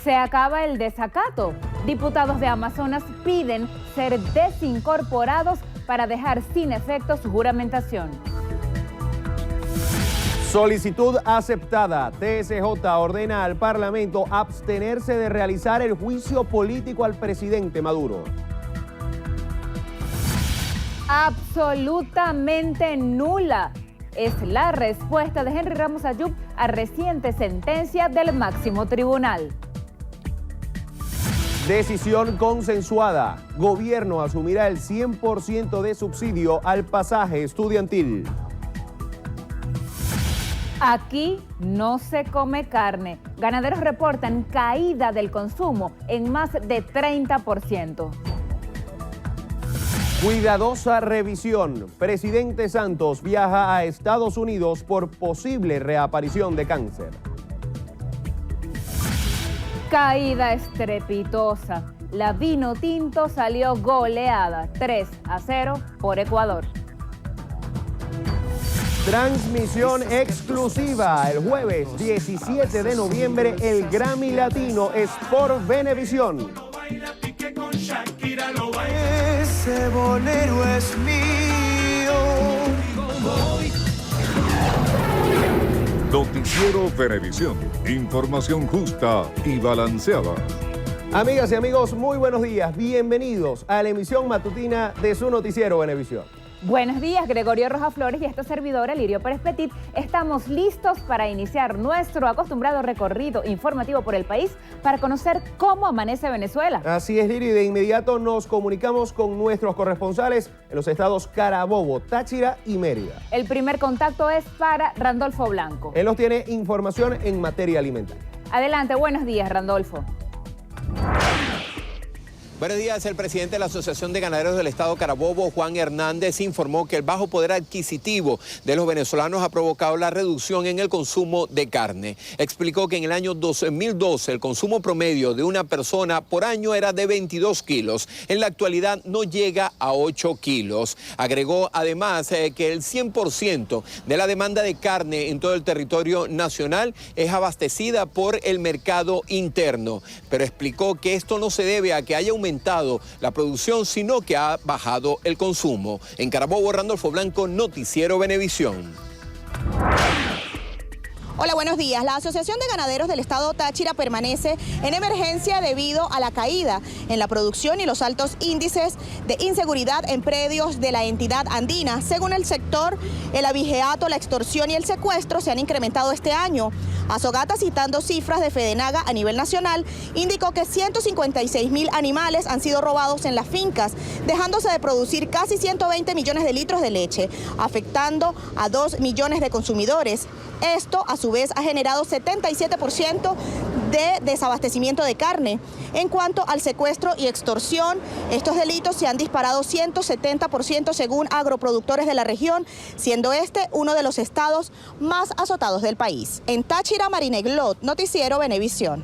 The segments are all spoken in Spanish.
Se acaba el desacato. Diputados de Amazonas piden ser desincorporados para dejar sin efecto su juramentación. Solicitud aceptada. TSJ ordena al Parlamento abstenerse de realizar el juicio político al presidente Maduro. Absolutamente nula es la respuesta de Henry Ramos Ayub a reciente sentencia del máximo tribunal. Decisión consensuada. Gobierno asumirá el 100% de subsidio al pasaje estudiantil. Aquí no se come carne. Ganaderos reportan caída del consumo en más de 30%. Cuidadosa revisión. Presidente Santos viaja a Estados Unidos por posible reaparición de cáncer. Caída estrepitosa. La Vinotinto salió goleada 3-0 por Ecuador. Transmisión exclusiva. El jueves 17 de noviembre, el Grammy Latino es por Venevisión. Ese bolero es mío. Noticiero Venevisión. Información justa y balanceada. Amigas y amigos, muy buenos días. Bienvenidos a la emisión matutina de su noticiero Venevisión. Buenos días, Gregorio Rojas Flores y esta servidora, Lirio Pérez Petit. Estamos listos para iniciar nuestro acostumbrado recorrido informativo por el país para conocer cómo amanece Venezuela. Así es, Lirio, y de inmediato nos comunicamos con nuestros corresponsales en los estados Carabobo, Táchira y Mérida. El primer contacto es para Randolfo Blanco. Él nos tiene información en materia alimentaria. Adelante, buenos días, Randolfo. Buenos días. El presidente de la Asociación de Ganaderos del Estado Carabobo, Juan Hernández, informó que el bajo poder adquisitivo de los venezolanos ha provocado la reducción en el consumo de carne. Explicó que en el año 2012 el consumo promedio de una persona por año era de 22 kilos. En la actualidad no llega a 8 kilos. Agregó además que el 100% de la demanda de carne en todo el territorio nacional es abastecida por el mercado interno. Pero explicó que esto no se debe a que haya aumentado la producción, sino que ha bajado el consumo. En Carabobo, Randolfo Blanco, Noticiero Venevisión. Hola, buenos días. La Asociación de Ganaderos del Estado Táchira permanece en emergencia debido a la caída en la producción y los altos índices de inseguridad en predios de la entidad andina. Según el sector, el abigeato, la extorsión y el secuestro se han incrementado este año. Azogata, citando cifras de Fedenaga a nivel nacional, indicó que 156.000 animales han sido robados en las fincas, dejándose de producir casi 120 millones de litros de leche, afectando a 2 millones de consumidores. Esto, a su vez, ha generado 77% de desabastecimiento de carne. En cuanto al secuestro y extorsión, estos delitos se han disparado 170% según agroproductores de la región, siendo este uno de los estados más azotados del país. En Táchira, Marineglot, Noticiero Venevisión.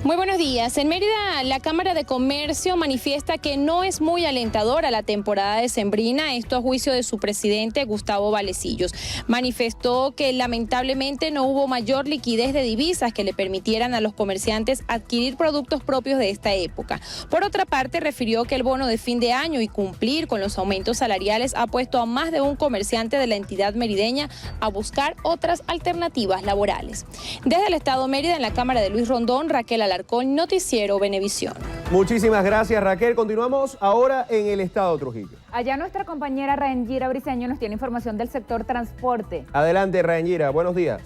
Muy buenos días. En Mérida, la Cámara de Comercio manifiesta que no es muy alentadora la temporada decembrina, esto a juicio de su presidente, Gustavo Valecillos. Manifestó que lamentablemente no hubo mayor liquidez de divisas que le permitieran a los comerciantes adquirir productos propios de esta época. Por otra parte, refirió que el bono de fin de año y cumplir con los aumentos salariales ha puesto a más de un comerciante de la entidad merideña a buscar otras alternativas laborales. Desde el Estado Mérida, en la Cámara de Luis Rondón, Raquel Alarcón, Noticiero Venevisión. Muchísimas gracias, Raquel. Continuamos ahora en el estado Trujillo. Allá nuestra compañera Rangira Briceño nos tiene información del sector transporte. Adelante, Rangira. Buenos días.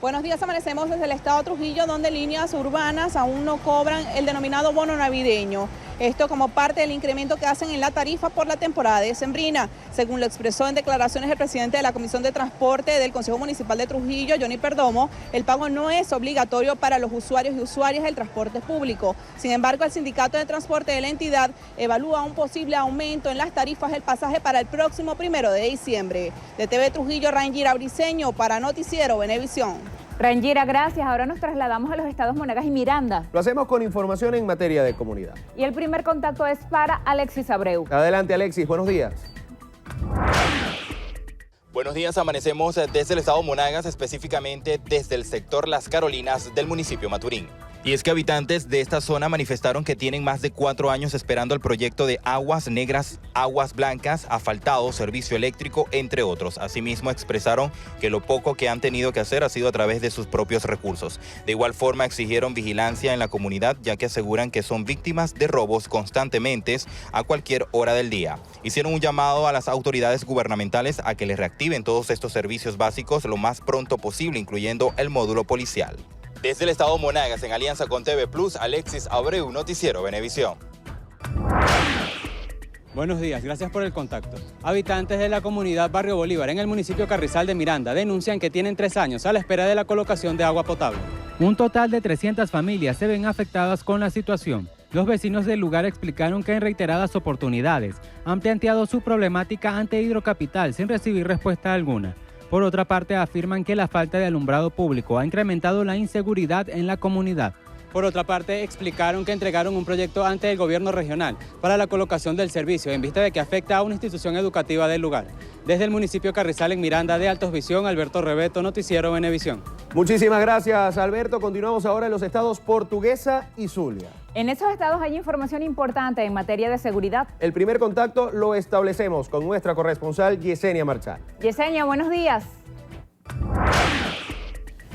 Buenos días, amanecemos desde el estado Trujillo, donde líneas urbanas aún no cobran el denominado bono navideño. Esto como parte del incremento que hacen en la tarifa por la temporada decembrina. Según lo expresó en declaraciones el presidente de la Comisión de Transporte del Consejo Municipal de Trujillo, Johnny Perdomo, el pago no es obligatorio para los usuarios y usuarias del transporte público. Sin embargo, el Sindicato de Transporte de la entidad evalúa un posible aumento en las tarifas del pasaje para el próximo 1 de diciembre. De TV Trujillo, Rangira Briceño para Noticiero Venevisión. Rangira, gracias. Ahora nos trasladamos a los estados Monagas y Miranda. Lo hacemos con información en materia de comunidad. Y el primer contacto es para Alexis Abreu. Adelante, Alexis. Buenos días. Buenos días, amanecemos desde el estado Monagas, específicamente desde el sector Las Carolinas del municipio Maturín. Y es que habitantes de esta zona manifestaron que tienen más de 4 años esperando el proyecto de aguas negras, aguas blancas, asfaltado, servicio eléctrico, entre otros. Asimismo expresaron que lo poco que han tenido que hacer ha sido a través de sus propios recursos. De igual forma exigieron vigilancia en la comunidad, ya que aseguran que son víctimas de robos constantemente a cualquier hora del día. Hicieron un llamado a las autoridades gubernamentales a que les reactiven todos estos servicios básicos lo más pronto posible, incluyendo el módulo policial. Desde el estado Monagas, en alianza con TV Plus, Alexis Abreu, Noticiero Venevisión. Buenos días, gracias por el contacto. Habitantes de la comunidad Barrio Bolívar, en el municipio Carrizal de Miranda, denuncian que tienen 3 años a la espera de la colocación de agua potable. Un total de 300 familias se ven afectadas con la situación. Los vecinos del lugar explicaron que en reiteradas oportunidades han planteado su problemática ante Hidrocapital sin recibir respuesta alguna. Por otra parte, afirman que la falta de alumbrado público ha incrementado la inseguridad en la comunidad. Por otra parte, explicaron que entregaron un proyecto ante el gobierno regional para la colocación del servicio en vista de que afecta a una institución educativa del lugar. Desde el municipio Carrizal en Miranda de Altos Visión, Alberto Rebeto, Noticiero Venevisión. Muchísimas gracias, Alberto. Continuamos ahora en los estados Portuguesa y Zulia. En esos estados hay información importante en materia de seguridad. El primer contacto lo establecemos con nuestra corresponsal Yesenia Marchal. Yesenia, buenos días.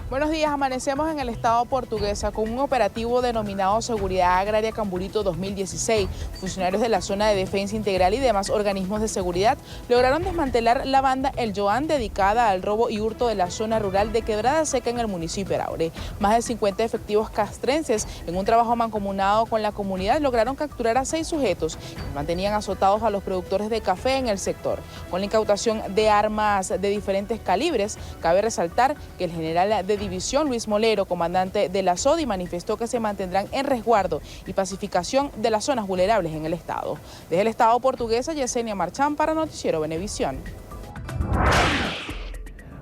Buenos días, amanecemos en el estado Portuguesa con un operativo denominado Seguridad Agraria Camburito 2016. Funcionarios de la Zona de Defensa Integral y demás organismos de seguridad lograron desmantelar la banda El Joan, dedicada al robo y hurto de la zona rural de Quebrada Seca en el municipio de Araure. Más de 50 efectivos castrenses, en un trabajo mancomunado con la comunidad, lograron capturar a 6 sujetos que mantenían azotados a los productores de café en el sector. Con la incautación de armas de diferentes calibres, cabe resaltar que el general de división Luis Molero, comandante de la SODI, manifestó que se mantendrán en resguardo y pacificación de las zonas vulnerables en el estado. Desde el estado Portuguesa, Yesenia Marchán para Noticiero Venevisión.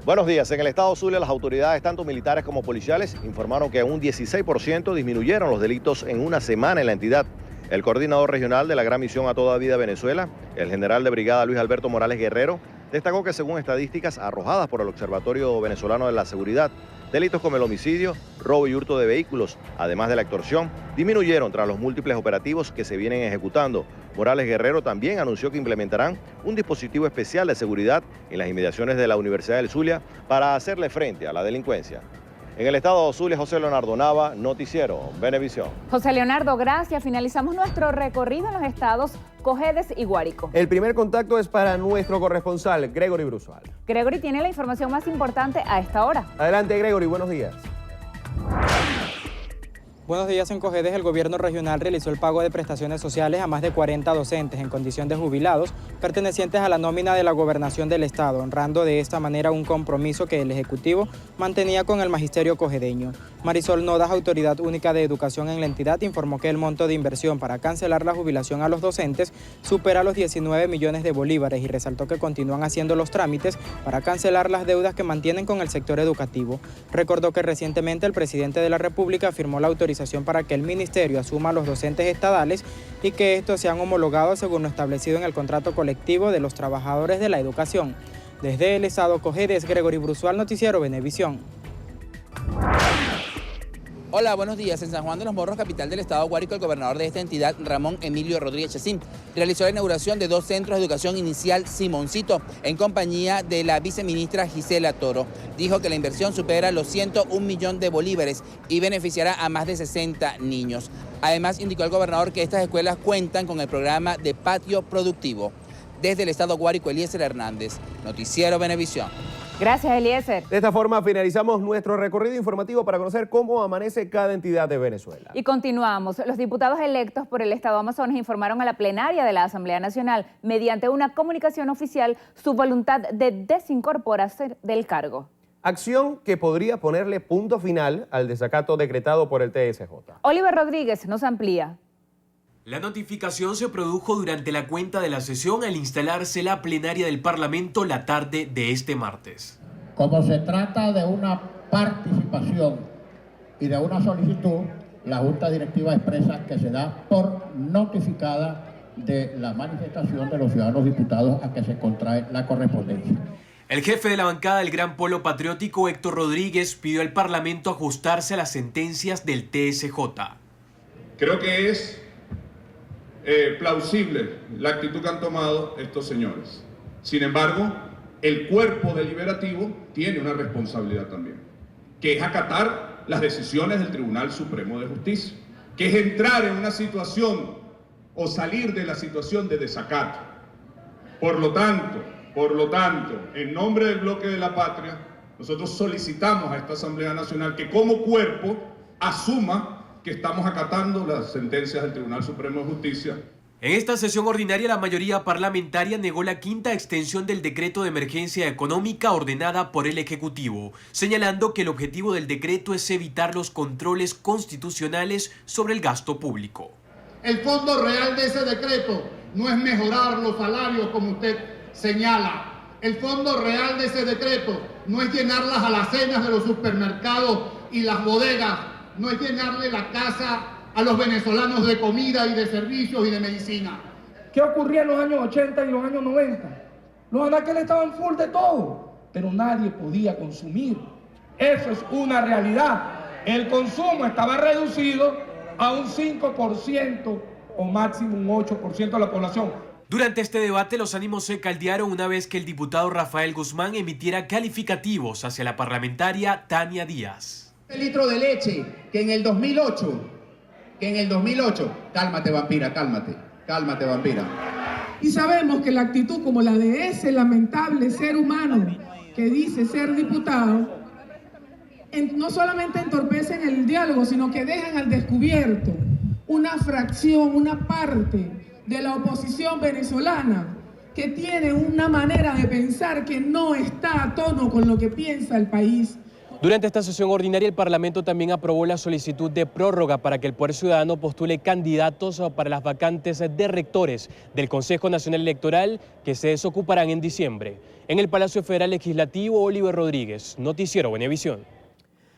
Buenos días. En el estado Zulia, las autoridades, tanto militares como policiales, informaron que un 16% disminuyeron los delitos en una semana en la entidad. El coordinador regional de la Gran Misión a Toda Vida Venezuela, el general de brigada Luis Alberto Morales Guerrero, destacó que según estadísticas arrojadas por el Observatorio Venezolano de la Seguridad, delitos como el homicidio, robo y hurto de vehículos, además de la extorsión, disminuyeron tras los múltiples operativos que se vienen ejecutando. Morales Guerrero también anunció que implementarán un dispositivo especial de seguridad en las inmediaciones de la Universidad del Zulia para hacerle frente a la delincuencia. En el estado de Zulia, José Leonardo Nava, Noticiero Venevisión. José Leonardo, gracias. Finalizamos nuestro recorrido en los estados Cojedes y Guárico. El primer contacto es para nuestro corresponsal, Gregory Brusual. Gregory tiene la información más importante a esta hora. Adelante, Gregory, buenos días. Buenos días. En Cojedes, el gobierno regional realizó el pago de prestaciones sociales a más de 40 docentes en condición de jubilados pertenecientes a la nómina de la gobernación del estado, honrando de esta manera un compromiso que el Ejecutivo mantenía con el magisterio cojedeño. Marisol Nodas, autoridad única de educación en la entidad, informó que el monto de inversión para cancelar la jubilación a los docentes supera los 19 millones de bolívares y resaltó que continúan haciendo los trámites para cancelar las deudas que mantienen con el sector educativo. Recordó que recientemente el presidente de la República firmó la autorización para que el ministerio asuma a los docentes estadales y que estos sean homologados según lo establecido en el contrato colectivo de los trabajadores de la educación. Desde el estado Cojedes, Gregory Brusual, Noticiero Venevisión. Hola, buenos días. En San Juan de los Morros, capital del estado Guárico, el gobernador de esta entidad, Ramón Emilio Rodríguez Chacín, realizó la inauguración de 2 centros de educación inicial Simoncito en compañía de la viceministra Gisela Toro. Dijo que la inversión supera los 101 millones de bolívares y beneficiará a más de 60 niños. Además, indicó el gobernador que estas escuelas cuentan con el programa de patio productivo. Desde el estado Guárico, Eliezer Hernández, Noticiero Venevisión. Gracias, Eliezer. De esta forma finalizamos nuestro recorrido informativo para conocer cómo amanece cada entidad de Venezuela. Y continuamos. Los diputados electos por el Estado Amazonas informaron a la plenaria de la Asamblea Nacional, mediante una comunicación oficial, su voluntad de desincorporarse del cargo. Acción que podría ponerle punto final al desacato decretado por el TSJ. Oliver Rodríguez nos amplía. La notificación se produjo durante la cuenta de la sesión al instalarse la plenaria del Parlamento la tarde de este martes. Como se trata de una participación y de una solicitud, la Junta Directiva expresa que se da por notificada de la manifestación de los ciudadanos diputados a que se contrae la correspondencia. El jefe de la bancada del Gran Polo Patriótico, Héctor Rodríguez, pidió al Parlamento ajustarse a las sentencias del TSJ. Creo que es plausible la actitud que han tomado estos señores. Sin embargo, el cuerpo deliberativo tiene una responsabilidad también, que es acatar las decisiones del Tribunal Supremo de Justicia, que es entrar en una situación o salir de la situación de desacato. Por lo tanto, en nombre del Bloque de la Patria, nosotros solicitamos a esta Asamblea Nacional que como cuerpo asuma que estamos acatando las sentencias del Tribunal Supremo de Justicia. En esta sesión ordinaria, la mayoría parlamentaria negó la quinta extensión del decreto de emergencia económica ordenada por el Ejecutivo, señalando que el objetivo del decreto es evitar los controles constitucionales sobre el gasto público. El fondo real de ese decreto no es mejorar los salarios como usted señala. El fondo real de ese decreto no es llenar las alacenas de los supermercados y las bodegas, no es llenarle la casa a los venezolanos de comida y de servicios y de medicina. ¿Qué ocurría en los años 80 y los años 90? Los anaqueles estaban full de todo, pero nadie podía consumir. Eso es una realidad. El consumo estaba reducido a un 5% o máximo un 8% de la población. Durante este debate, los ánimos se caldearon una vez que el diputado Rafael Guzmán emitiera calificativos hacia la parlamentaria Tania Díaz. El litro de leche que en el 2008, cálmate vampira, cálmate vampira. Y sabemos que la actitud como la de ese lamentable ser humano que dice ser diputado, no solamente entorpecen el diálogo, sino que dejan al descubierto una fracción, una parte de la oposición venezolana que tiene una manera de pensar que no está a tono con lo que piensa el país. Durante esta sesión ordinaria, el Parlamento también aprobó la solicitud de prórroga para que el Poder Ciudadano postule candidatos para las vacantes de rectores del Consejo Nacional Electoral que se desocuparán en diciembre. En el Palacio Federal Legislativo, Oliver Rodríguez, Noticiero Venevisión.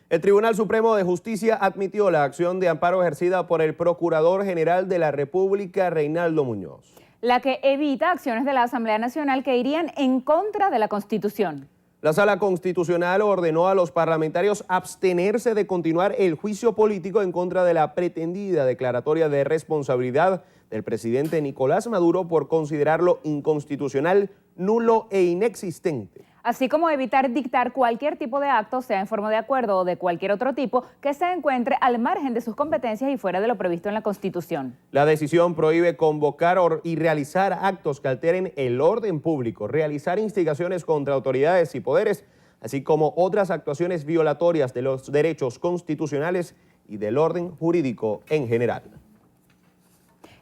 El Tribunal Supremo de Justicia admitió la acción de amparo ejercida por el Procurador General de la República, Reinaldo Muñoz, la que evita acciones de la Asamblea Nacional que irían en contra de la Constitución. La Sala Constitucional ordenó a los parlamentarios abstenerse de continuar el juicio político en contra de la pretendida declaratoria de responsabilidad del presidente Nicolás Maduro por considerarlo inconstitucional, nulo e inexistente. Así como evitar dictar cualquier tipo de acto, sea en forma de acuerdo o de cualquier otro tipo, que se encuentre al margen de sus competencias y fuera de lo previsto en la Constitución. La decisión prohíbe convocar y realizar actos que alteren el orden público, realizar instigaciones contra autoridades y poderes, así como otras actuaciones violatorias de los derechos constitucionales y del orden jurídico en general.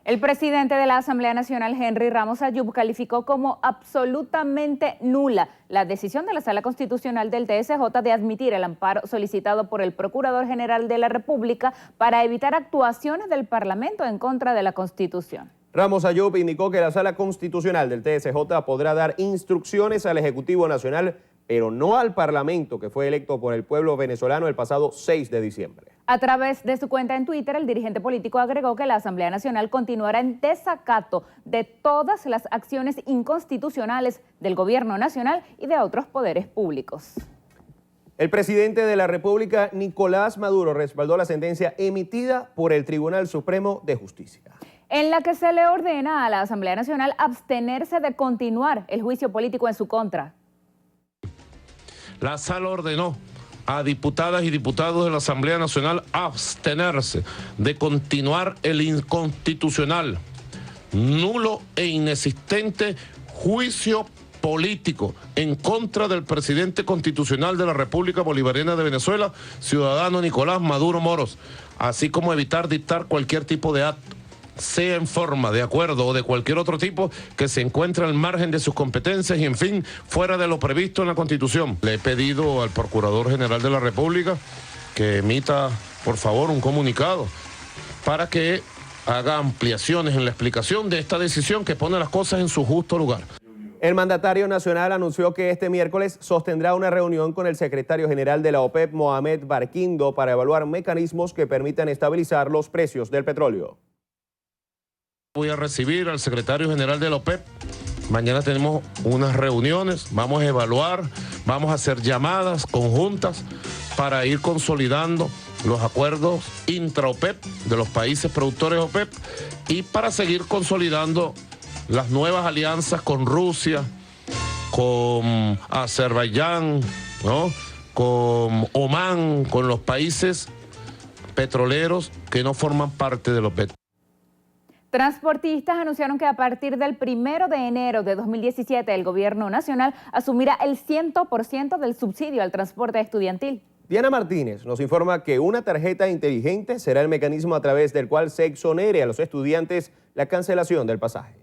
El presidente de la Asamblea Nacional, Henry Ramos Ayub, calificó como absolutamente nula la decisión de la Sala Constitucional del TSJ de admitir el amparo solicitado por el Procurador General de la República para evitar actuaciones del Parlamento en contra de la Constitución. Ramos Ayub indicó que la Sala Constitucional del TSJ podrá dar instrucciones al Ejecutivo Nacional, pero no al Parlamento, que fue electo por el pueblo venezolano el pasado 6 de diciembre. A través de su cuenta en Twitter, el dirigente político agregó que la Asamblea Nacional continuará en desacato de todas las acciones inconstitucionales del Gobierno Nacional y de otros poderes públicos. El presidente de la República, Nicolás Maduro, respaldó la sentencia emitida por el Tribunal Supremo de Justicia, en la que se le ordena a la Asamblea Nacional abstenerse de continuar el juicio político en su contra. La Sala ordenó a diputadas y diputados de la Asamblea Nacional abstenerse de continuar el inconstitucional, nulo e inexistente juicio político en contra del presidente constitucional de la República Bolivariana de Venezuela, ciudadano Nicolás Maduro Moros, así como evitar dictar cualquier tipo de acto, sea en forma de acuerdo o de cualquier otro tipo que se encuentre al margen de sus competencias y, en fin, fuera de lo previsto en la Constitución. Le he pedido al Procurador General de la República que emita, por favor, un comunicado para que haga ampliaciones en la explicación de esta decisión que pone las cosas en su justo lugar. El mandatario nacional anunció que este miércoles sostendrá una reunión con el secretario general de la OPEP, Mohamed Barquindo, para evaluar mecanismos que permitan estabilizar los precios del petróleo. Voy a recibir al secretario general de la OPEP Mañana tenemos unas reuniones, vamos a evaluar, vamos a hacer llamadas conjuntas para ir consolidando los acuerdos intra-OPEP de los países productores OPEP y para seguir consolidando las nuevas alianzas con Rusia, con Azerbaiyán, ¿no?, con Omán, con los países petroleros que no forman parte de la OPEP. Transportistas anunciaron que a partir del 1 de enero de 2017 el gobierno nacional asumirá el 100% del subsidio al transporte estudiantil. Diana Martínez nos informa que una tarjeta inteligente será el mecanismo a través del cual se exonere a los estudiantes la cancelación del pasaje.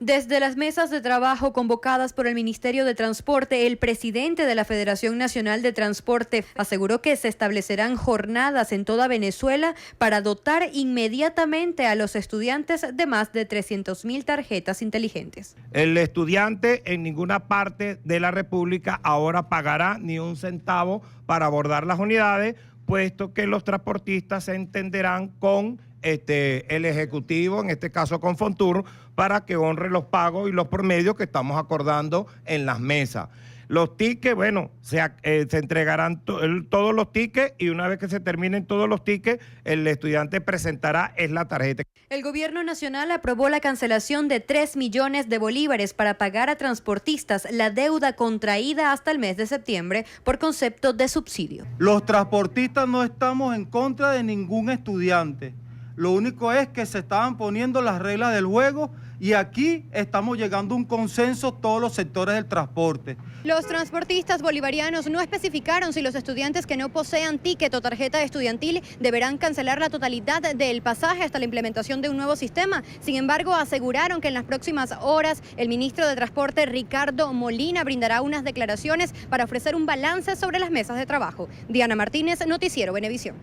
Desde las mesas de trabajo convocadas por el Ministerio de Transporte, el presidente de la Federación Nacional de Transporte aseguró que se establecerán jornadas en toda Venezuela para dotar inmediatamente a los estudiantes de más de 300.000 tarjetas inteligentes. El estudiante en ninguna parte de la República ahora pagará ni un centavo para abordar las unidades, puesto que los transportistas se entenderán con el Ejecutivo, en este caso con Fontur, para que honre los pagos y los promedios que estamos acordando en las mesas. Los tickets, bueno, se entregarán todos los tickets y una vez que se terminen todos los tickets, el estudiante presentará la tarjeta. El gobierno nacional aprobó la cancelación de 3 millones de bolívares para pagar a transportistas la deuda contraída hasta el mes de septiembre por concepto de subsidio. Los transportistas no estamos en contra de ningún estudiante. Lo único es que se estaban poniendo las reglas del juego y aquí estamos llegando a un consenso todos los sectores del transporte. Los transportistas bolivarianos no especificaron si los estudiantes que no posean ticket o tarjeta estudiantil deberán cancelar la totalidad del pasaje hasta la implementación de un nuevo sistema. Sin embargo, aseguraron que en las próximas horas el ministro de Transporte, Ricardo Molina, brindará unas declaraciones para ofrecer un balance sobre las mesas de trabajo. Diana Martínez, Noticiero Venevisión.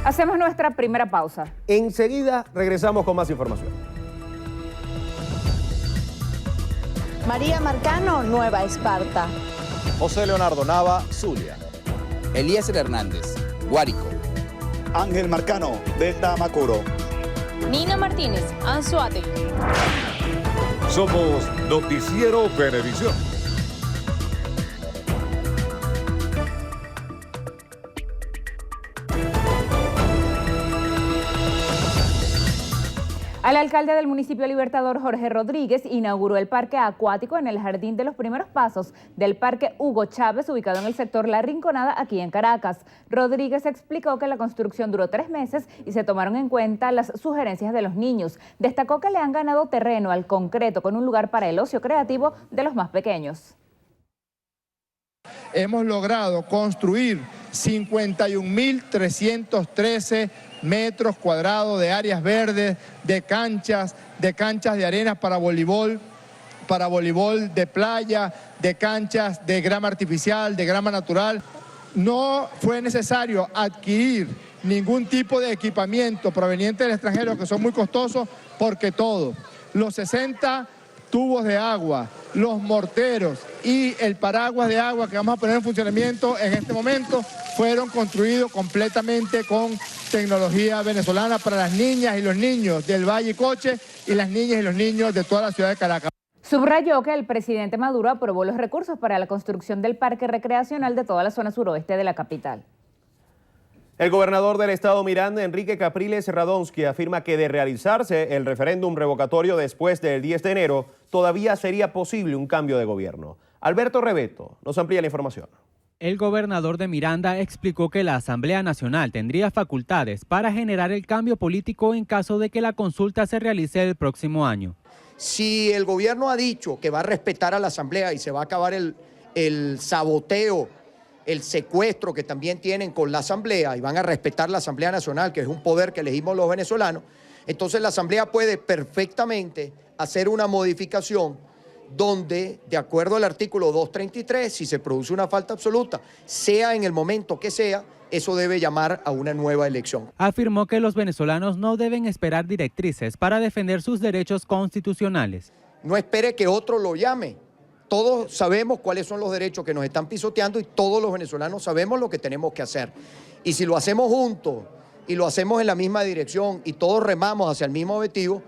Hacemos nuestra primera pausa. Enseguida regresamos con más información. María Marcano, Nueva Esparta. José Leonardo Nava, Zulia. Eliezer Hernández, Guárico. Ángel Marcano, Delta Macuro. Nina Martínez, Anzoátegui. Somos Noticiero Venevisión. El alcalde del municipio Libertador, Jorge Rodríguez, inauguró el parque acuático en el Jardín de los Primeros Pasos del Parque Hugo Chávez, ubicado en el sector La Rinconada, aquí en Caracas. Rodríguez explicó que la construcción duró 3 meses y se tomaron en cuenta las sugerencias de los niños. Destacó que le han ganado terreno al concreto con un lugar para el ocio creativo de los más pequeños. Hemos logrado construir 51.313 metros cuadrados de áreas verdes, de canchas de arena para voleibol de playa, de canchas de grama artificial, de grama natural. No fue necesario adquirir ningún tipo de equipamiento proveniente del extranjero, que son muy costosos, porque todo, los 60 tubos de agua, los morteros y el paraguas de agua que vamos a poner en funcionamiento en este momento fueron construidos completamente con tecnología venezolana para las niñas y los niños del Valle Coche y las niñas y los niños de toda la ciudad de Caracas. Subrayó que el presidente Maduro aprobó los recursos para la construcción del parque recreacional de toda la zona suroeste de la capital. El gobernador del estado Miranda, Enrique Capriles Radonsky, afirma que de realizarse el referéndum revocatorio después del 10 de enero, todavía sería posible un cambio de gobierno. Alberto Rebeto nos amplía la información. El gobernador de Miranda explicó que la Asamblea Nacional tendría facultades para generar el cambio político en caso de que la consulta se realice el próximo año. Si el gobierno ha dicho que va a respetar a la Asamblea y se va a acabar el saboteo, el secuestro que también tienen con la Asamblea y van a respetar la Asamblea Nacional, que es un poder que elegimos los venezolanos, entonces la Asamblea puede perfectamente hacer una modificación donde, de acuerdo al artículo 233, si se produce una falta absoluta, sea en el momento que sea, eso debe llamar a una nueva elección. Afirmó que los venezolanos no deben esperar directrices para defender sus derechos constitucionales. No espere que otro lo llame. Todos sabemos cuáles son los derechos que nos están pisoteando y todos los venezolanos sabemos lo que tenemos que hacer. Y si lo hacemos juntos y lo hacemos en la misma dirección y todos remamos hacia el mismo objetivo,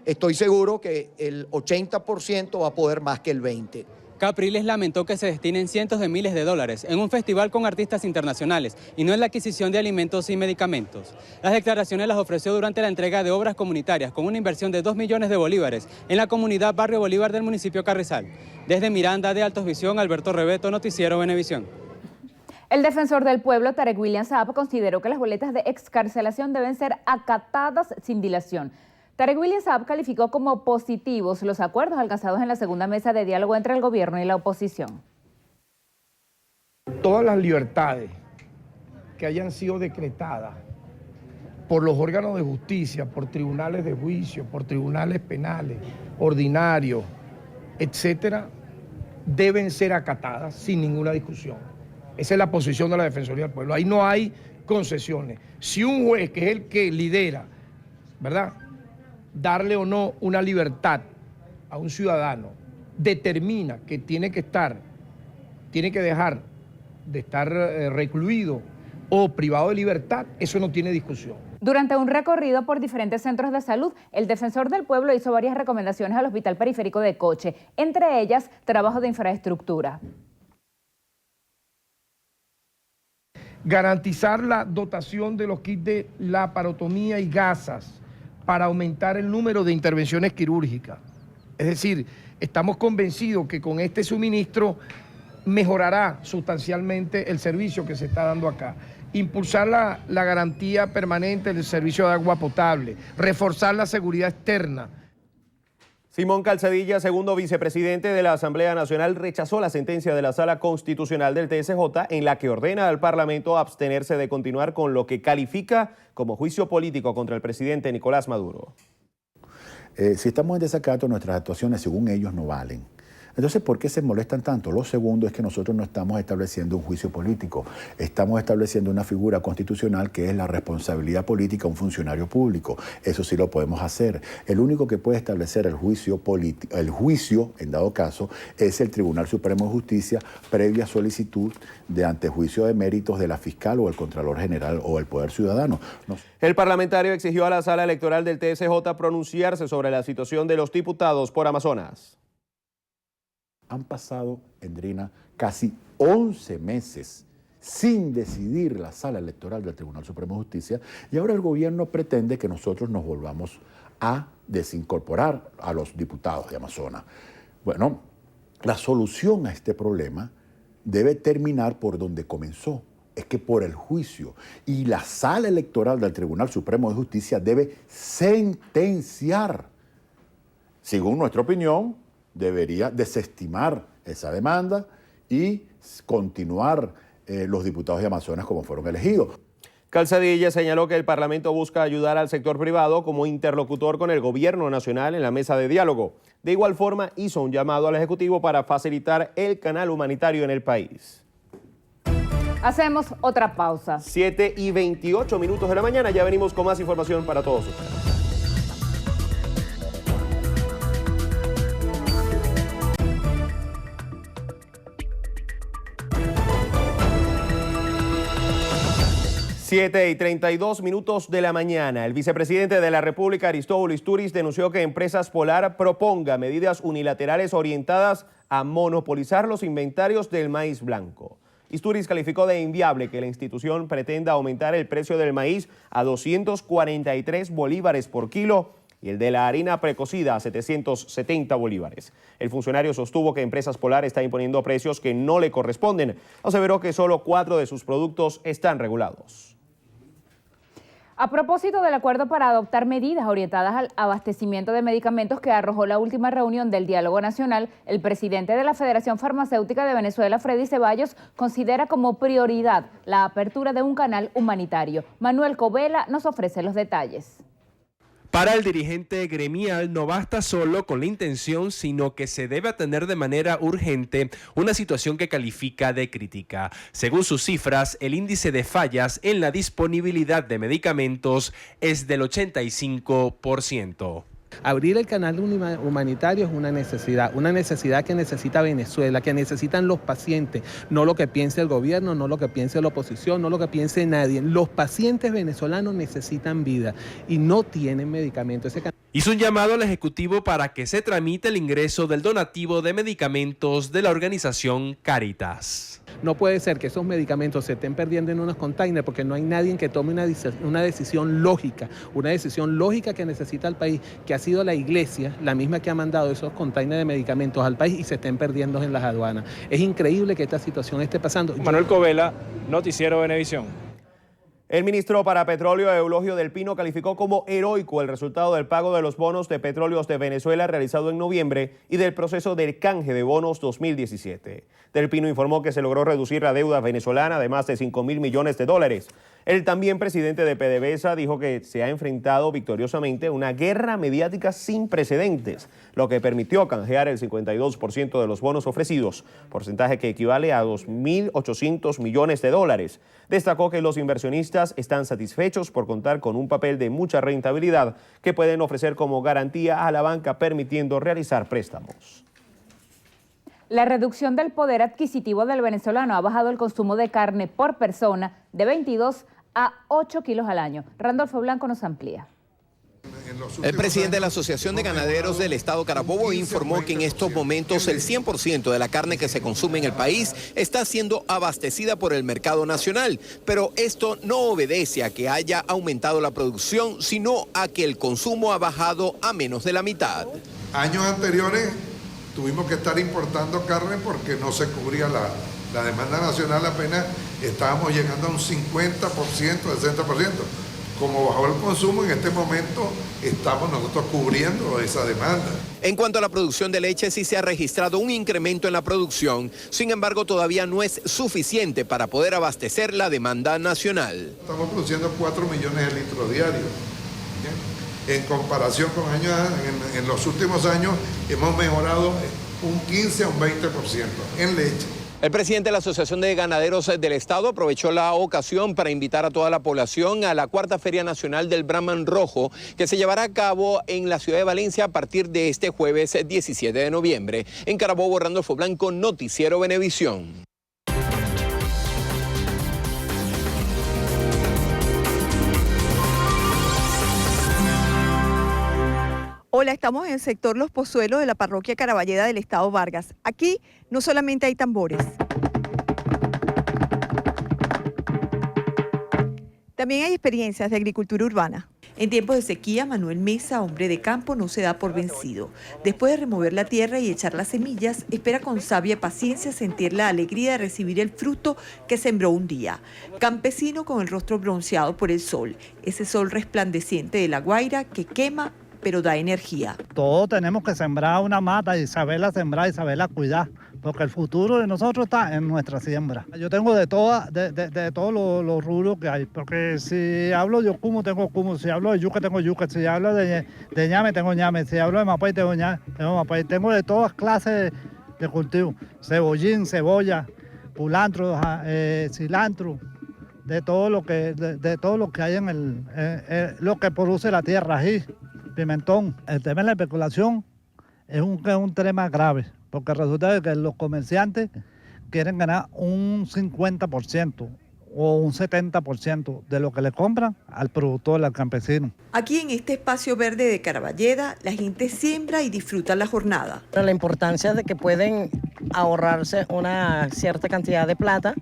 estoy seguro que el 80% va a poder más que el 20%. Capriles lamentó que se destinen cientos de miles de dólares en un festival con artistas internacionales y no en la adquisición de alimentos y medicamentos. Las declaraciones las ofreció durante la entrega de obras comunitarias con una inversión de 2 millones de bolívares en la comunidad Barrio Bolívar del municipio Carrizal. Desde Miranda de Altos Visión, Alberto Rebeto, Noticiero Venevisión. El defensor del pueblo, Tarek William Saab, consideró que las boletas de excarcelación deben ser acatadas sin dilación. Tarek William Saab calificó como positivos los acuerdos alcanzados en la segunda mesa de diálogo entre el gobierno y la oposición. Todas las libertades que hayan sido decretadas por los órganos de justicia, por tribunales de juicio, por tribunales penales, ordinarios, etcétera, deben ser acatadas sin ninguna discusión. Esa es la posición de la Defensoría del Pueblo. Ahí no hay concesiones. Si un juez, que es el que lidera, ¿verdad?, darle o no una libertad a un ciudadano, determina que tiene que dejar de estar recluido o privado de libertad, eso no tiene discusión. Durante un recorrido por diferentes centros de salud, el defensor del pueblo hizo varias recomendaciones al Hospital Periférico de Coche, entre ellas trabajo de infraestructura. Garantizar la dotación de los kits de laparotomía y gasas para aumentar el número de intervenciones quirúrgicas. Es decir, estamos convencidos que con este suministro mejorará sustancialmente el servicio que se está dando acá. Impulsar la garantía permanente del servicio de agua potable, reforzar la seguridad externa. Simón Calzadilla, segundo vicepresidente de la Asamblea Nacional, rechazó la sentencia de la Sala Constitucional del TSJ en la que ordena al Parlamento abstenerse de continuar con lo que califica como juicio político contra el presidente Nicolás Maduro. Si estamos en desacato, nuestras actuaciones, según ellos, no valen. Entonces, ¿por qué se molestan tanto? Lo segundo es que nosotros no estamos estableciendo un juicio político, estamos estableciendo una figura constitucional que es la responsabilidad política de un funcionario público. Eso sí lo podemos hacer. El único que puede establecer el juicio político, en dado caso, es el Tribunal Supremo de Justicia, previa solicitud de antejuicio de méritos de la fiscal o el Contralor General o el Poder Ciudadano. El parlamentario exigió a la Sala Electoral del TSJ pronunciarse sobre la situación de los diputados por Amazonas. Han pasado, Endrina, casi 11 meses sin decidir la Sala Electoral del Tribunal Supremo de Justicia y ahora el gobierno pretende que nosotros nos volvamos a desincorporar a los diputados de Amazonas. Bueno, la solución a este problema debe terminar por donde comenzó, es que por el juicio, y la Sala Electoral del Tribunal Supremo de Justicia debe sentenciar. Según nuestra opinión, debería desestimar esa demanda y continuar los diputados de Amazonas como fueron elegidos. Calzadilla señaló que el Parlamento busca ayudar al sector privado como interlocutor con el gobierno nacional en la mesa de diálogo. De igual forma, hizo un llamado al Ejecutivo para facilitar el canal humanitario en el país. Hacemos otra pausa. 7:28 de la mañana, ya venimos con más información para todos ustedes. Siete y 32 minutos de la mañana. El vicepresidente de la República, Aristóbulo Isturiz, denunció que Empresas Polar proponga medidas unilaterales orientadas a monopolizar los inventarios del maíz blanco. Isturiz calificó de inviable que la institución pretenda aumentar el precio del maíz a 243 bolívares por kilo y el de la harina precocida a 770 bolívares. El funcionario sostuvo que Empresas Polar está imponiendo precios que no le corresponden. Aseveró que solo 4 de sus productos están regulados. A propósito del acuerdo para adoptar medidas orientadas al abastecimiento de medicamentos que arrojó la última reunión del Diálogo Nacional, el presidente de la Federación Farmacéutica de Venezuela, Freddy Ceballos, considera como prioridad la apertura de un canal humanitario. Manuel Covela nos ofrece los detalles. Para el dirigente gremial no basta solo con la intención, sino que se debe atender de manera urgente una situación que califica de crítica. Según sus cifras, el índice de fallas en la disponibilidad de medicamentos es del 85%. Abrir el canal humanitario es una necesidad que necesita Venezuela, que necesitan los pacientes, no lo que piense el gobierno, no lo que piense la oposición, no lo que piense nadie. Los pacientes venezolanos necesitan vida y no tienen medicamentos. Hizo un llamado al Ejecutivo para que se tramite el ingreso del donativo de medicamentos de la organización Caritas. No puede ser que esos medicamentos se estén perdiendo en unos containers porque no hay nadie que tome una decisión lógica que necesita el país, que ha sido la iglesia, la misma que ha mandado esos containers de medicamentos al país y se estén perdiendo en las aduanas. Es increíble que esta situación esté pasando. Manuel Covela, Noticiero Venevisión. El ministro para Petróleo, Eulogio Del Pino, calificó como heroico el resultado del pago de los bonos de petróleos de Venezuela realizado en noviembre y del proceso del canje de bonos 2017. Del Pino informó que se logró reducir la deuda venezolana de más de 5.000 millones de dólares. El también presidente de PDVSA dijo que se ha enfrentado victoriosamente a una guerra mediática sin precedentes, lo que permitió canjear el 52% de los bonos ofrecidos, porcentaje que equivale a 2.800 millones de dólares. Destacó que los inversionistas están satisfechos por contar con un papel de mucha rentabilidad que pueden ofrecer como garantía a la banca, permitiendo realizar préstamos. La reducción del poder adquisitivo del venezolano ha bajado el consumo de carne por persona de 22 a 8 kilos al año. Randolfo Blanco nos amplía. El presidente de la Asociación de Ganaderos del Estado Carabobo informó que en estos momentos el 100% de la carne que se consume en el país está siendo abastecida por el mercado nacional, pero esto no obedece a que haya aumentado la producción, sino a que el consumo ha bajado a menos de la mitad. Años anteriores tuvimos que estar importando carne porque no se cubría la demanda nacional, apenas estábamos llegando a un 50%, 60%. Como bajó el consumo, en este momento estamos nosotros cubriendo esa demanda. En cuanto a la producción de leche, sí se ha registrado un incremento en la producción. Sin embargo, todavía no es suficiente para poder abastecer la demanda nacional. Estamos produciendo 4 millones de litros diarios. En comparación con años, en los últimos años hemos mejorado un 15 a un 20% en leche. El presidente de la Asociación de Ganaderos del Estado aprovechó la ocasión para invitar a toda la población a la cuarta Feria Nacional del Brahman Rojo, que se llevará a cabo en la ciudad de Valencia a partir de este jueves 17 de noviembre. En Carabobo, Randolfo Blanco, Noticiero Venevisión. Hola, estamos en el sector Los Pozuelos de la parroquia Caraballeda del Estado Vargas. Aquí no solamente hay tambores. También hay experiencias de agricultura urbana. En tiempos de sequía, Manuel Mesa, hombre de campo, no se da por vencido. Después de remover la tierra y echar las semillas, espera con sabia paciencia sentir la alegría de recibir el fruto que sembró un día. Campesino con el rostro bronceado por el sol, ese sol resplandeciente de La Guaira que quema pero da energía. Todos tenemos que sembrar una mata y saberla sembrar y saberla cuidar, porque el futuro de nosotros está en nuestra siembra. Yo tengo de todos los rubros que hay, porque si hablo de ocumo, tengo ocumo, si hablo de yuca, tengo yuca, si hablo de ñame, tengo ñame, si hablo de mapay, tengo mapay. Tengo de todas clases de cultivo, cebollín, cebolla, culantro, cilantro, de todo lo que hay en lo que produce la tierra, ají, pimentón. El tema de la especulación es un tema grave, porque resulta de que los comerciantes quieren ganar un 50% o un 70% de lo que le compran al productor, al campesino. Aquí en este espacio verde de Caraballeda, la gente siembra y disfruta la jornada. La importancia de que pueden ahorrarse una cierta cantidad de plata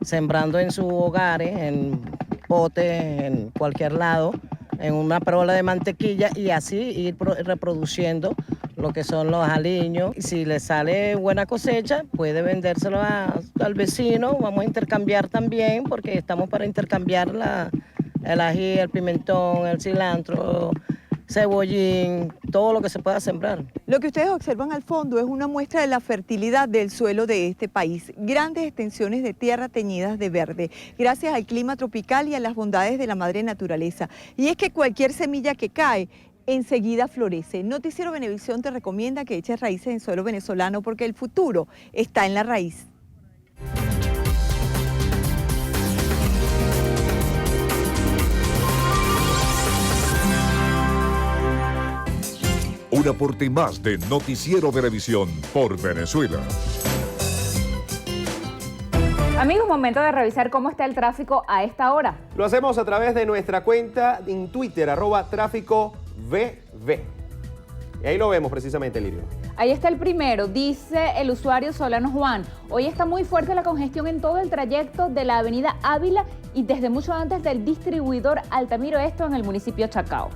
sembrando en sus hogares, en potes, en cualquier lado, en una perola de mantequilla y así ir reproduciendo lo que son los aliños. Si le sale buena cosecha, puede vendérselo al vecino. Vamos a intercambiar también, porque estamos para intercambiar el ají, el pimentón, el cilantro, cebollín, todo lo que se pueda sembrar. Lo que ustedes observan al fondo es una muestra de la fertilidad del suelo de este país. Grandes extensiones de tierra teñidas de verde, gracias al clima tropical y a las bondades de la madre naturaleza. Y es que cualquier semilla que cae enseguida florece. Noticiero Venevisión te recomienda que eches raíces en suelo venezolano porque el futuro está en la raíz. Un aporte más de Noticiero Venevisión por Venezuela. Amigos, momento de revisar cómo está el tráfico a esta hora. Lo hacemos a través de nuestra cuenta en Twitter, @tráfico Y ahí lo vemos precisamente, Lirio. Ahí está el primero, dice el usuario Solano Juan. Hoy está muy fuerte la congestión en todo el trayecto de la avenida Ávila y desde mucho antes del distribuidor Altamiro, esto en el municipio Chacao.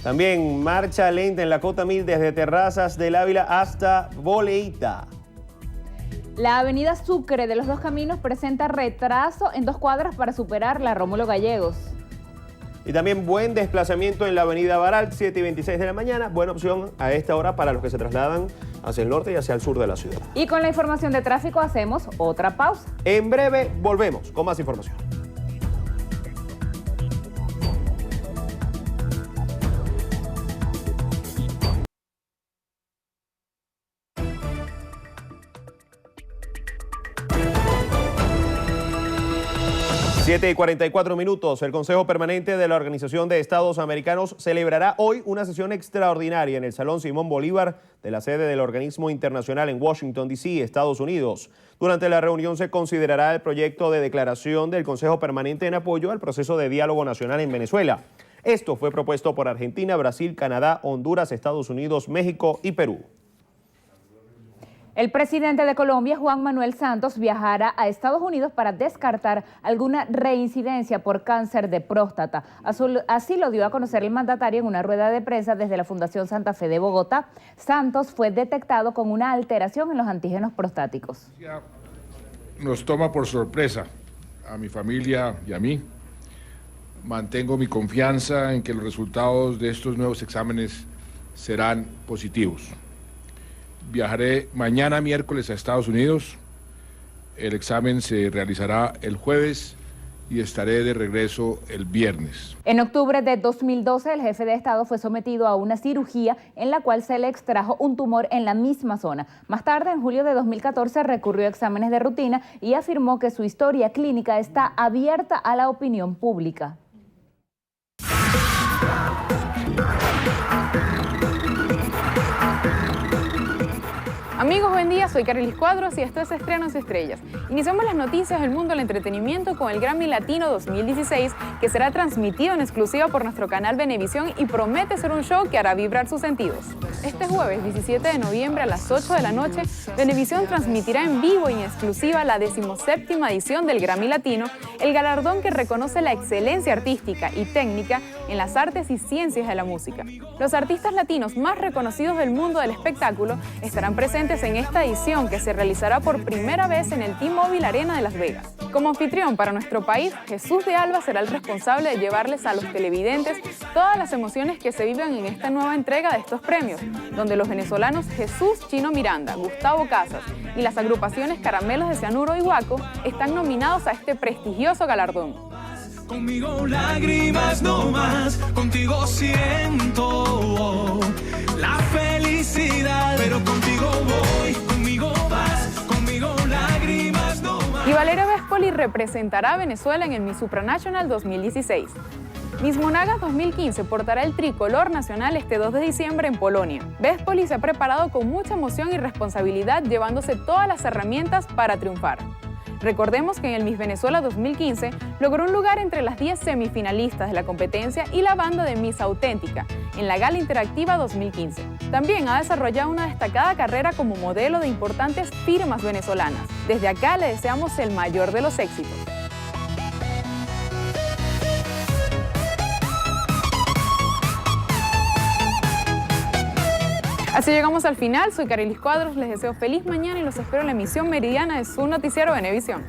También marcha lenta en la Cota 1000 desde Terrazas del Ávila hasta Boleita. La avenida Sucre de los Dos Caminos presenta retraso en 2 cuadras para superar la Rómulo Gallegos. Y también buen desplazamiento en la avenida Baral, 7 y 26 de la mañana. Buena opción a esta hora para los que se trasladan hacia el norte y hacia el sur de la ciudad. Y con la información de tráfico hacemos otra pausa. En breve volvemos con más información. Siete y 44 minutos. El Consejo Permanente de la Organización de Estados Americanos celebrará hoy una sesión extraordinaria en el Salón Simón Bolívar de la sede del organismo internacional en Washington, D.C., Estados Unidos. Durante la reunión se considerará el proyecto de declaración del Consejo Permanente en apoyo al proceso de diálogo nacional en Venezuela. Esto fue propuesto por Argentina, Brasil, Canadá, Honduras, Estados Unidos, México y Perú. El presidente de Colombia, Juan Manuel Santos, viajará a Estados Unidos para descartar alguna reincidencia por cáncer de próstata. Así lo dio a conocer el mandatario en una rueda de prensa desde la Fundación Santa Fe de Bogotá. Santos fue detectado con una alteración en los antígenos prostáticos. Nos toma por sorpresa a mi familia y a mí. Mantengo mi confianza en que los resultados de estos nuevos exámenes serán positivos. Viajaré mañana miércoles a Estados Unidos. El examen se realizará el jueves y estaré de regreso el viernes. En octubre de 2012, el jefe de Estado fue sometido a una cirugía en la cual se le extrajo un tumor en la misma zona. Más tarde, en julio de 2014, recurrió a exámenes de rutina y afirmó que su historia clínica está abierta a la opinión pública. Amigos, buen día, soy Carelis Cuadros y esto es Estrenos y Estrellas. Iniciamos las noticias del mundo del entretenimiento con el Grammy Latino 2016, que será transmitido en exclusiva por nuestro canal Venevisión y promete ser un show que hará vibrar sus sentidos. Este jueves 17 de noviembre a las 8 de la noche, Venevisión transmitirá en vivo y en exclusiva la 17ª edición del Grammy Latino, el galardón que reconoce la excelencia artística y técnica en las artes y ciencias de la música. Los artistas latinos más reconocidos del mundo del espectáculo estarán presentes en esta edición, que se realizará por primera vez en el T-Mobile Arena de Las Vegas. Como anfitrión para nuestro país, Jesús de Alba será el responsable de llevarles a los televidentes todas las emociones que se viven en esta nueva entrega de estos premios, donde los venezolanos Jesús Chino Miranda, Gustavo Casas y las agrupaciones Caramelos de Cianuro y Guaco están nominados a este prestigioso galardón. Conmigo lágrimas no más, contigo siento la felicidad, pero contigo voy, conmigo vas, conmigo lágrimas no más. Y Valeria Vespoli representará a Venezuela en el Miss Supranational 2016. Miss Monagas 2015 portará el tricolor nacional este 2 de diciembre en Polonia. Vespoli se ha preparado con mucha emoción y responsabilidad, llevándose todas las herramientas para triunfar. Recordemos que en el Miss Venezuela 2015 logró un lugar entre las 10 semifinalistas de la competencia y la banda de Miss Auténtica en la Gala Interactiva 2015. También ha desarrollado una destacada carrera como modelo de importantes firmas venezolanas. Desde acá le deseamos el mayor de los éxitos. Así llegamos al final. Soy Carelis Cuadros, les deseo feliz mañana y los espero en la emisión meridiana de su noticiero Venevisión.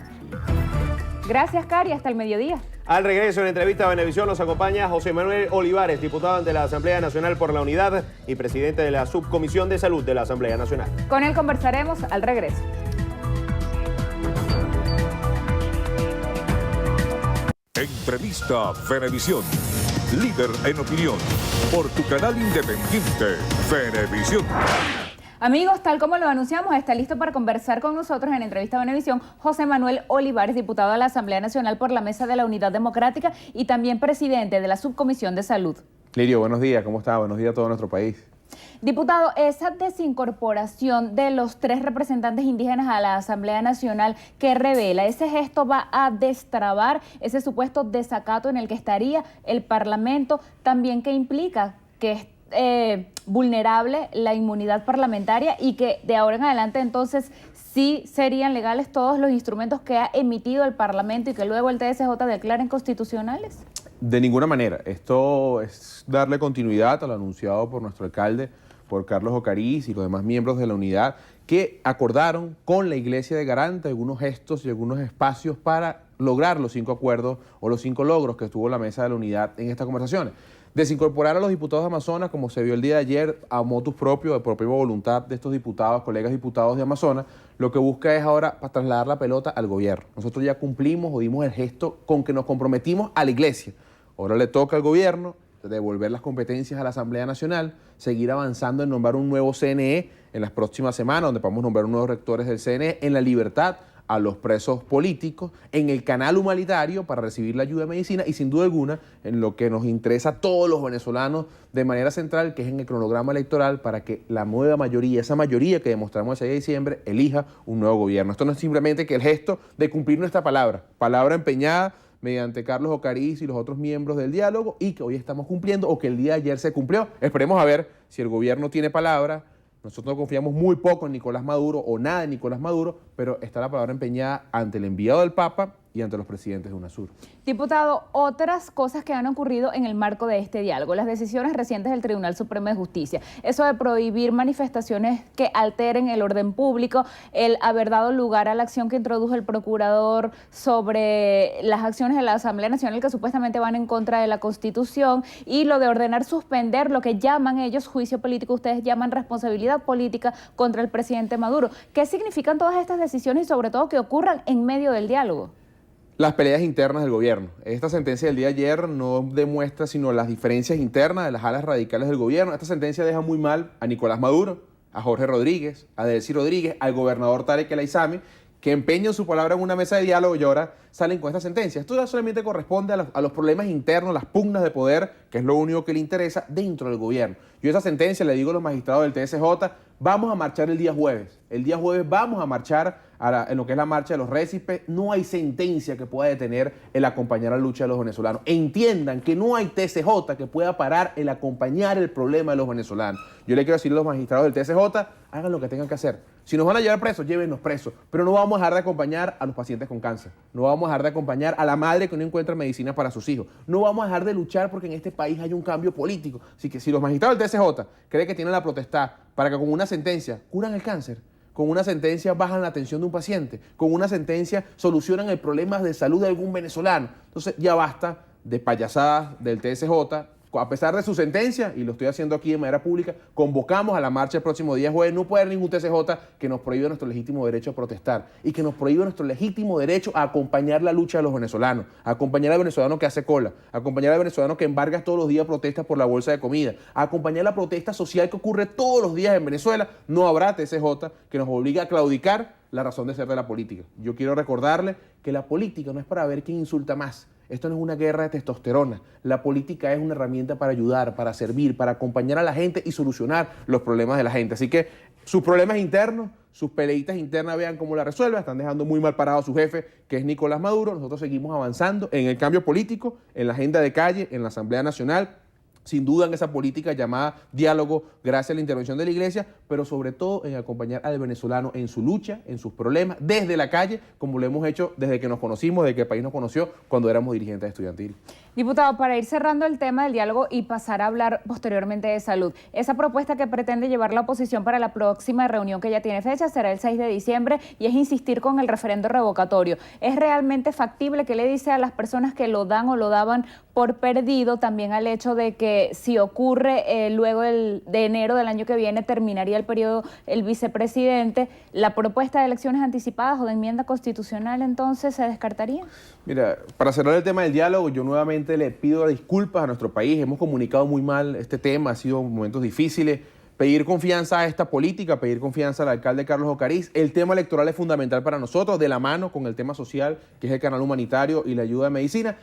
Gracias, Cari, hasta el mediodía. Al regreso en entrevista a Venevisión nos acompaña José Manuel Olivares, diputado ante la Asamblea Nacional por la Unidad y presidente de la Subcomisión de Salud de la Asamblea Nacional. Con él conversaremos al regreso. Entrevista Venevisión. Líder en opinión. Por tu canal independiente, Venevisión. Amigos, tal como lo anunciamos, está listo para conversar con nosotros en Entrevista Venevisión José Manuel Olivares, diputado de la Asamblea Nacional por la Mesa de la Unidad Democrática y también presidente de la Subcomisión de Salud. Lirio, buenos días, ¿cómo está? Buenos días a todo nuestro país. Diputado, esa desincorporación de los 3 representantes indígenas a la Asamblea Nacional, ¿qué revela? ¿Ese gesto va a destrabar ese supuesto desacato en el que estaría el Parlamento? También, ¿qué implica que es vulnerable la inmunidad parlamentaria y que de ahora en adelante entonces sí serían legales todos los instrumentos que ha emitido el Parlamento y que luego el TSJ declaren constitucionales? De ninguna manera. Esto es darle continuidad a lo anunciado por nuestro alcalde, por Carlos Ocariz y los demás miembros de la unidad, que acordaron con la Iglesia de Garante algunos gestos y algunos espacios para lograr los 5 acuerdos o los 5 logros que tuvo la Mesa de la Unidad en estas conversaciones. Desincorporar a los diputados de Amazonas, como se vio el día de ayer, a motus propio, de propia voluntad de estos diputados, colegas diputados de Amazonas, lo que busca es ahora trasladar la pelota al gobierno. Nosotros ya cumplimos o dimos el gesto con que nos comprometimos a la Iglesia. Ahora le toca al gobierno devolver las competencias a la Asamblea Nacional, seguir avanzando en nombrar un nuevo CNE en las próximas semanas, donde podamos nombrar nuevos rectores del CNE, en la libertad a los presos políticos, en el canal humanitario para recibir la ayuda de medicina y sin duda alguna en lo que nos interesa a todos los venezolanos de manera central, que es en el cronograma electoral para que la nueva mayoría, esa mayoría que demostramos el 6 de diciembre, elija un nuevo gobierno. Esto no es simplemente que el gesto de cumplir nuestra palabra empeñada mediante Carlos Ocariz y los otros miembros del diálogo y que hoy estamos cumpliendo o que el día de ayer se cumplió. Esperemos a ver si el gobierno tiene palabra. Nosotros confiamos muy poco en Nicolás Maduro o nada en Nicolás Maduro, pero está la palabra empeñada ante el enviado del Papa y ante los presidentes de UNASUR. Diputado, otras cosas que han ocurrido en el marco de este diálogo, las decisiones recientes del Tribunal Supremo de Justicia, eso de prohibir manifestaciones que alteren el orden público, el haber dado lugar a la acción que introdujo el procurador sobre las acciones de la Asamblea Nacional que supuestamente van en contra de la Constitución y lo de ordenar suspender lo que llaman ellos juicio político, ustedes llaman responsabilidad política contra el presidente Maduro. ¿Qué significan todas estas decisiones y sobre todo que ocurran en medio del diálogo? Las peleas internas del gobierno. Esta sentencia del día de ayer no demuestra sino las diferencias internas de las alas radicales del gobierno. Esta sentencia deja muy mal a Nicolás Maduro, a Jorge Rodríguez, a Delcy Rodríguez, al gobernador Tarek El Aizami, que empeñan su palabra en una mesa de diálogo y ahora salen con esta sentencia. Esto ya solamente corresponde a los problemas internos, las pugnas de poder, que es lo único que le interesa dentro del gobierno. Yo esa sentencia le digo a los magistrados del TSJ, vamos a marchar el día jueves. El día jueves vamos a marchar en lo que es la marcha de los récipes. No hay sentencia que pueda detener el acompañar la lucha de los venezolanos. Entiendan que no hay TSJ que pueda parar el acompañar el problema de los venezolanos. Yo le quiero decir a los magistrados del TSJ, hagan lo que tengan que hacer. Si nos van a llevar presos, llévennos presos. Pero no vamos a dejar de acompañar a los pacientes con cáncer. No vamos a dejar de acompañar a la madre que no encuentra medicina para sus hijos. No vamos a dejar de luchar porque en este país hay un cambio político. Así que si los magistrados del TSJ creen que tienen la potestad para que con una sentencia curan el cáncer, con una sentencia bajan la atención de un paciente, con una sentencia solucionan el problema de salud de algún venezolano, entonces ya basta de payasadas del TSJ. A pesar de su sentencia, y lo estoy haciendo aquí de manera pública, convocamos a la marcha el próximo día jueves. No puede haber ningún TSJ que nos prohíba nuestro legítimo derecho a protestar y que nos prohíba nuestro legítimo derecho a acompañar la lucha de los venezolanos, a acompañar al venezolano que hace cola, a acompañar al venezolano que en Vargas todos los días protesta por la bolsa de comida, a acompañar la protesta social que ocurre todos los días en Venezuela. No habrá TSJ que nos obligue a claudicar la razón de ser de la política. Yo quiero recordarle que la política no es para ver quién insulta más. Esto no es una guerra de testosterona. La política es una herramienta para ayudar, para servir, para acompañar a la gente y solucionar los problemas de la gente. Así que sus problemas internos, sus peleitas internas, vean cómo la resuelven. Están dejando muy mal parado a su jefe, que es Nicolás Maduro. Nosotros seguimos avanzando en el cambio político, en la agenda de calle, en la Asamblea Nacional. Sin duda en esa política llamada diálogo gracias a la intervención de la Iglesia, pero sobre todo en acompañar al venezolano en su lucha, en sus problemas, desde la calle, como lo hemos hecho desde que nos conocimos, desde que el país nos conoció, cuando éramos dirigentes estudiantiles. Diputado, para ir cerrando el tema del diálogo y pasar a hablar posteriormente de salud, esa propuesta que pretende llevar la oposición para la próxima reunión que ya tiene fecha será el 6 de diciembre y es insistir con el referendo revocatorio. ¿Es realmente factible? ¿Qué le dice a las personas que lo dan o lo daban por perdido? También al hecho de que si ocurre luego de enero del año que viene terminaría el periodo el vicepresidente, ¿la propuesta de elecciones anticipadas o de enmienda constitucional entonces se descartaría? Mira, para cerrar el tema del diálogo, yo nuevamente le pido disculpas a nuestro país. Hemos comunicado muy mal este tema, ha sido momentos difíciles. Pedir confianza a esta política, pedir confianza al alcalde Carlos Ocariz. El tema electoral es fundamental para nosotros, de la mano con el tema social, que es el canal humanitario y la ayuda de medicina.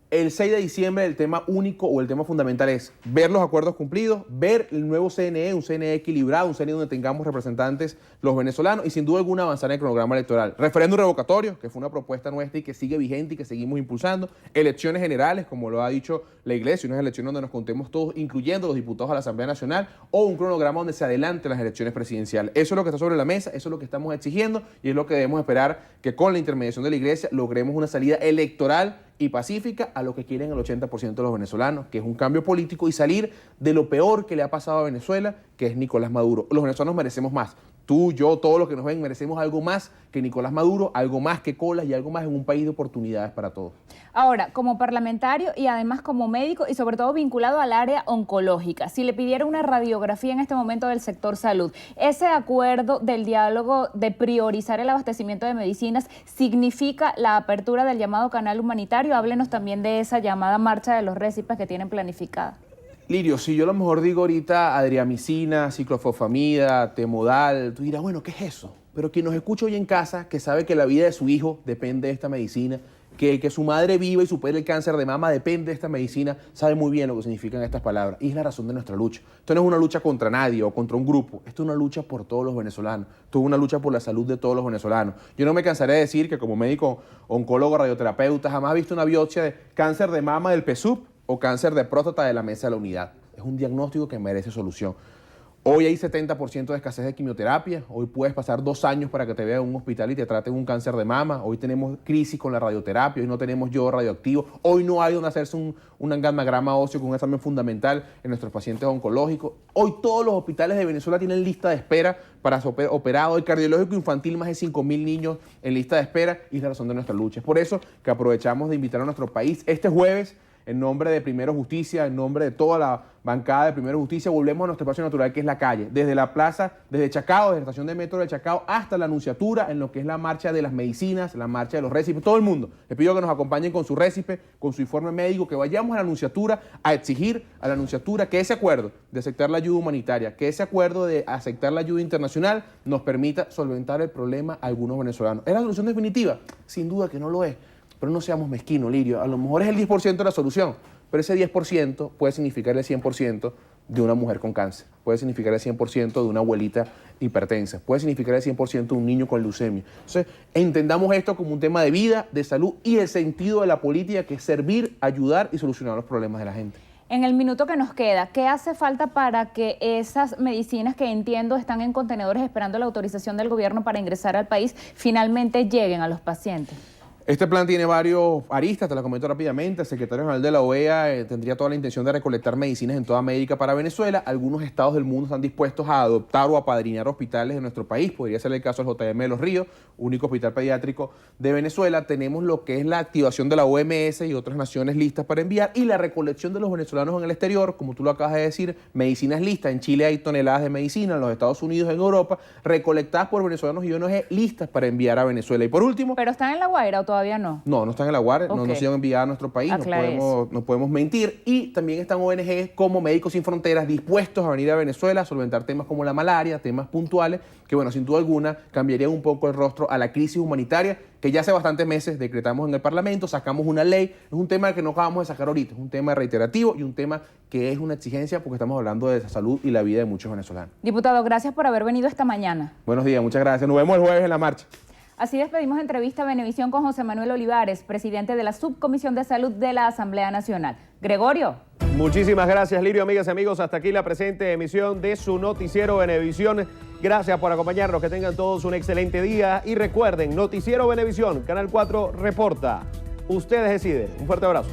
El 6 de diciembre el tema único o el tema fundamental es ver los acuerdos cumplidos, ver el nuevo CNE, un CNE equilibrado, un CNE donde tengamos representantes los venezolanos y sin duda alguna avanzar en el cronograma electoral. Referéndum revocatorio, que fue una propuesta nuestra y que sigue vigente y que seguimos impulsando. Elecciones generales, como lo ha dicho la Iglesia, unas elecciones donde nos contemos todos, incluyendo los diputados a la Asamblea Nacional, o un cronograma donde se adelanten las elecciones presidenciales. Eso es lo que está sobre la mesa, eso es lo que estamos exigiendo y es lo que debemos esperar que con la intermediación de la Iglesia logremos una salida electoral y pacífica a lo que quieren el 80% de los venezolanos, que es un cambio político y salir de lo peor que le ha pasado a Venezuela, que es Nicolás Maduro. Los venezolanos merecemos más. Tú, yo, todos los que nos ven merecemos algo más que Nicolás Maduro, algo más que colas y algo más en un país de oportunidades para todos. Ahora, como parlamentario y además como médico y sobre todo vinculado al área oncológica, si le pidiera una radiografía en este momento del sector salud, ¿ese acuerdo del diálogo de priorizar el abastecimiento de medicinas significa la apertura del llamado canal humanitario? Háblenos también de esa llamada marcha de los récipes que tienen planificada. Lirio, si yo a lo mejor digo ahorita adriamicina, ciclofosfamida, temodal, tú dirás, bueno, ¿qué es eso? Pero quien nos escucha hoy en casa, que sabe que la vida de su hijo depende de esta medicina, que su madre viva y supere el cáncer de mama depende de esta medicina, sabe muy bien lo que significan estas palabras. Y es la razón de nuestra lucha. Esto no es una lucha contra nadie o contra un grupo. Esto es una lucha por todos los venezolanos. Esto es una lucha por la salud de todos los venezolanos. Yo no me cansaré de decir que como médico, oncólogo, radioterapeuta, jamás he visto una biopsia de cáncer de mama del PSUV o cáncer de próstata de la mesa de la unidad. Es un diagnóstico que merece solución. Hoy hay 70% de escasez de quimioterapia. Hoy puedes pasar 2 años para que te vean en un hospital y te traten un cáncer de mama. Hoy tenemos crisis con la radioterapia. Hoy no tenemos yodo radioactivo. Hoy no hay donde hacerse un gammagrama óseo con un examen fundamental en nuestros pacientes oncológicos. Hoy todos los hospitales de Venezuela tienen lista de espera para ser operados. El cardiológico infantil, más de 5.000 niños en lista de espera y es la razón de nuestra lucha. Es por eso que aprovechamos de invitar a nuestro país este jueves. En nombre de Primero Justicia, en nombre de toda la bancada de Primero Justicia, volvemos a nuestro espacio natural que es la calle. Desde la plaza, desde Chacao, desde la estación de metro de Chacao hasta la Anunciatura, en lo que es la marcha de las medicinas, la marcha de los récipes, todo el mundo. Les pido que nos acompañen con su récipe, con su informe médico, que vayamos a la Anunciatura a exigir a la Anunciatura que ese acuerdo de aceptar la ayuda humanitaria, que ese acuerdo de aceptar la ayuda internacional nos permita solventar el problema a algunos venezolanos. ¿Es la solución definitiva? Sin duda que no lo es. Pero no seamos mezquinos, Lirio. A lo mejor es el 10% de la solución, pero ese 10% puede significar el 100% de una mujer con cáncer, puede significar el 100% de una abuelita hipertensa, puede significar el 100% de un niño con leucemia. Entonces, entendamos esto como un tema de vida, de salud y el sentido de la política, que es servir, ayudar y solucionar los problemas de la gente. En el minuto que nos queda, ¿qué hace falta para que esas medicinas que entiendo están en contenedores esperando la autorización del gobierno para ingresar al país finalmente lleguen a los pacientes? Este plan tiene varios aristas, te lo comento rápidamente. El secretario general de la OEA tendría toda la intención de recolectar medicinas en toda América para Venezuela. Algunos estados del mundo están dispuestos a adoptar o apadrinar hospitales de nuestro país. Podría ser el caso del JM de Los Ríos, único hospital pediátrico de Venezuela. Tenemos lo que es la activación de la OMS y otras naciones listas para enviar y la recolección de los venezolanos en el exterior, como tú lo acabas de decir, medicinas listas. En Chile hay toneladas de medicina, en los Estados Unidos, en Europa, recolectadas por venezolanos y ONG listas para enviar a Venezuela. Y por último... ¿Pero están en La Guaira o todavía no? No están en La Guaira, Okay. no se han enviado a nuestro país, no podemos mentir. Y también están ONG como Médicos Sin Fronteras dispuestos a venir a Venezuela a solventar temas como la malaria, temas puntuales, que bueno, sin duda alguna cambiarían un poco el rostro a la crisis humanitaria que ya hace bastantes meses decretamos en el Parlamento, sacamos una ley. Es un tema que no acabamos de sacar ahorita, es un tema reiterativo y un tema que es una exigencia porque estamos hablando de la salud y la vida de muchos venezolanos. Diputado, gracias por haber venido esta mañana. Buenos días, muchas gracias. Nos vemos el jueves en la marcha. Así despedimos entrevista a Venevisión con José Manuel Olivares, presidente de la Subcomisión de Salud de la Asamblea Nacional. Gregorio. Muchísimas gracias, Lirio. Amigas y amigos, hasta aquí la presente emisión de su noticiero Venevisión. Gracias por acompañarnos, que tengan todos un excelente día y recuerden, Noticiero Venevisión, Canal 4 reporta. Ustedes deciden. Un fuerte abrazo.